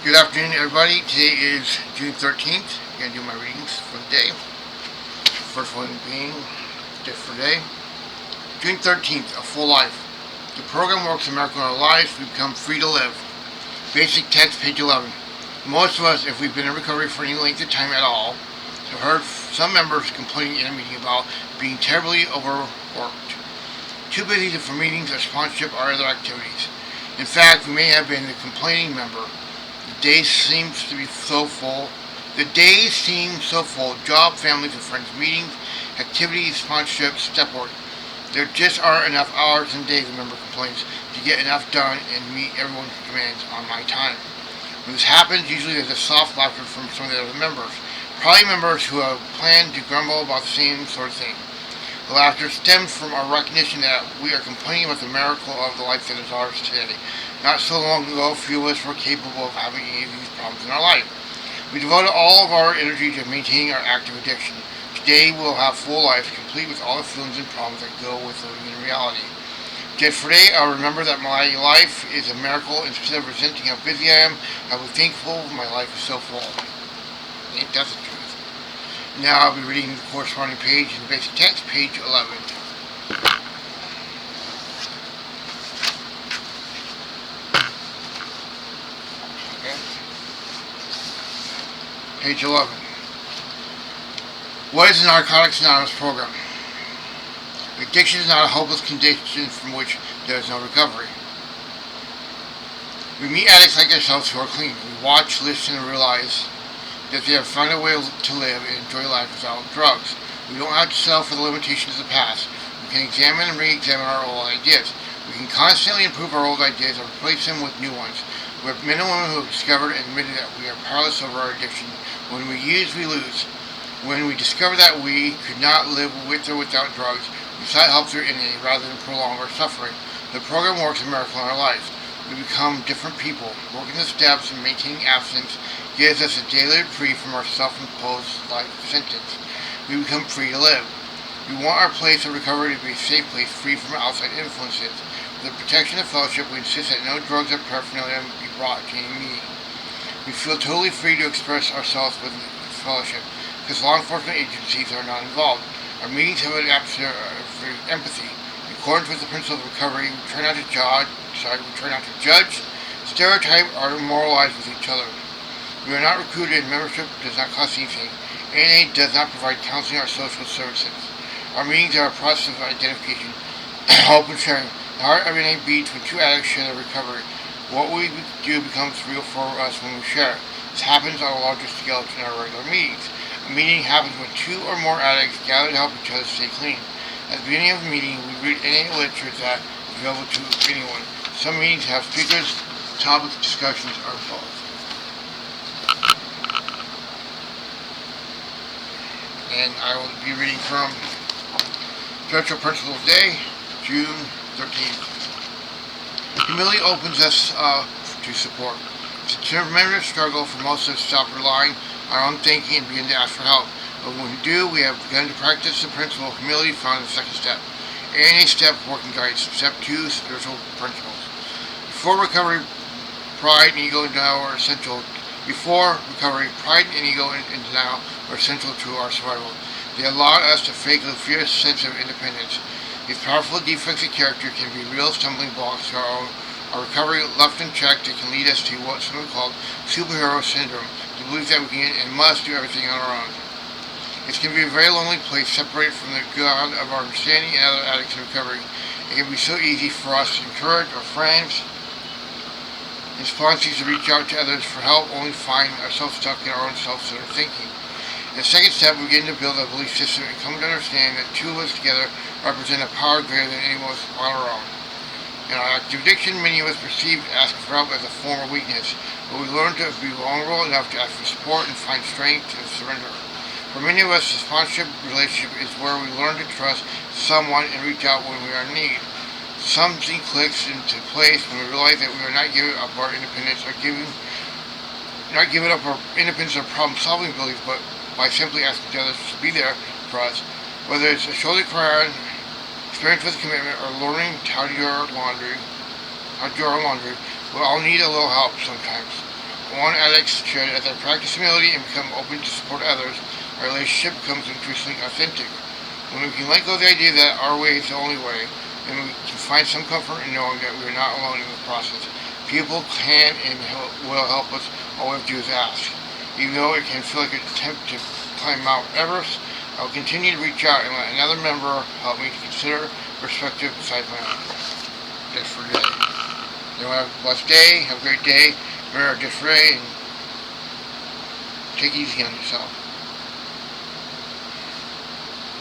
Good afternoon, everybody. Today is June 13th. I'm going to do my readings for the day. First one being just for today. June 13th, A Full Life. The program works a miracle in our lives. We become free to live. Basic text, page 11. Most of us, if we've been in recovery for any length of time at all, have heard some members complaining in a meeting about being terribly overworked, too busy for meetings or sponsorship or other activities. In fact, we may have been the complaining member. The days seem so full. Job, families and friends, meetings, activities, sponsorships, step work. There just aren't enough hours and days, the member complains, to get enough done and meet everyone's demands on my time. When this happens, usually there's a soft laughter from some of the other members. Probably members who have planned to grumble about the same sort of thing. The laughter stems from our recognition that we are complaining about the miracle of the life that is ours today. Not so long ago, few of us were capable of having any of these problems in our life. We devoted all of our energy to maintaining our active addiction. Today, we'll have full lives, complete with all the feelings and problems that go with living in reality. Just for today, I'll remember that my life is a miracle. Instead of resenting how busy I am, I'll be thankful my life is so full. Ain't that the truth? Now I'll be reading the corresponding page in the basic text, page 11. Page 11. What is the Narcotics Anonymous program? Addiction is not a hopeless condition from which there is no recovery. We meet addicts like ourselves who are clean. We watch, listen, and realize that they have found a way to live and enjoy life without drugs. We don't have to settle for the limitations of the past. We can examine and re-examine our old ideas. We can constantly improve our old ideas and replace them with new ones. We have men and women who have discovered and admitted that we are powerless over our addiction. When we use, we lose. When we discover that we could not live with or without drugs, we sought help through NA rather than prolong our suffering. The program works a miracle in our lives. We become different people. Working the steps and maintaining abstinence gives us a daily reprieve from our self-imposed life sentence. We become free to live. We want our place of recovery to be a safe place, free from outside influences. For the protection of fellowship, we insist that no drugs or paraphernalia be brought to any meeting. We feel totally free to express ourselves with fellowship, because law enforcement agencies are not involved. Our meetings have an atmosphere of empathy. In accordance with the principle of recovery, we try not to judge, stereotype, or moralize with each other. We are not recruited, and membership does not cost anything. NA does not provide counseling or social services. Our meetings are a process of identification, hope, and sharing. The heart of NA beats when two addicts share their recovery. What we do becomes real for us when we share. This happens on a larger scale than our regular meetings. A meeting happens when two or more addicts gather to help each other stay clean. At the beginning of the meeting, we read NA literature that is available to anyone. Some meetings have speakers, topics, discussions, or both. And I will be reading from Spiritual Principles Day, June 13th. Humility opens us to support. It's a tremendous struggle for most of us to stop relying on our own thinking and begin to ask for help. But when we do, we have begun to practice the principle of humility found in the second step. NA step working guides. Step 2, spiritual principles. Before recovery, pride and ego and denial are essential. Before recovery, pride and ego and denial are essential to our survival. They allow us to fake a fierce sense of independence. These powerful defects of character can be real stumbling blocks to our recovery. Left unchecked, it can lead us to what some have called superhero syndrome, the belief that we can and must do everything on our own. It can be a very lonely place, separated from the God of our understanding and other addicts in recovery. It can be so easy for us to encourage our friends and sponsors to reach out to others for help, only find ourselves stuck in our own self-centered thinking. In the second step, we begin to build a belief system and come to understand that two of us together represent a power greater than any of us on our own. In our active addiction, many of us perceive asking for help as a form of weakness, but we learn to be vulnerable enough to ask for support and find strength to surrender. For many of us, the sponsorship relationship is where we learn to trust someone and reach out when we are in need. Something clicks into place when we realize that we are not giving up our independence or problem-solving abilities, but by simply asking others to be there for us. Whether it's a shoulder cry on, experience with commitment, or learning how to do our laundry, we all need a little help sometimes. one addicts should, as they practice humility and become open to support others, our relationship becomes increasingly authentic. When we can let go of the idea that our way is the only way, then we can find some comfort in knowing that we are not alone in the process. People can and will help us. All we have to do is ask. Even though it can feel like an attempt to climb Mount Everest, I will continue to reach out and let another member help me to consider perspective besides my own. Just for today. Everyone have a blessed day. Have a great day. Remember, just pray and take it easy on yourself.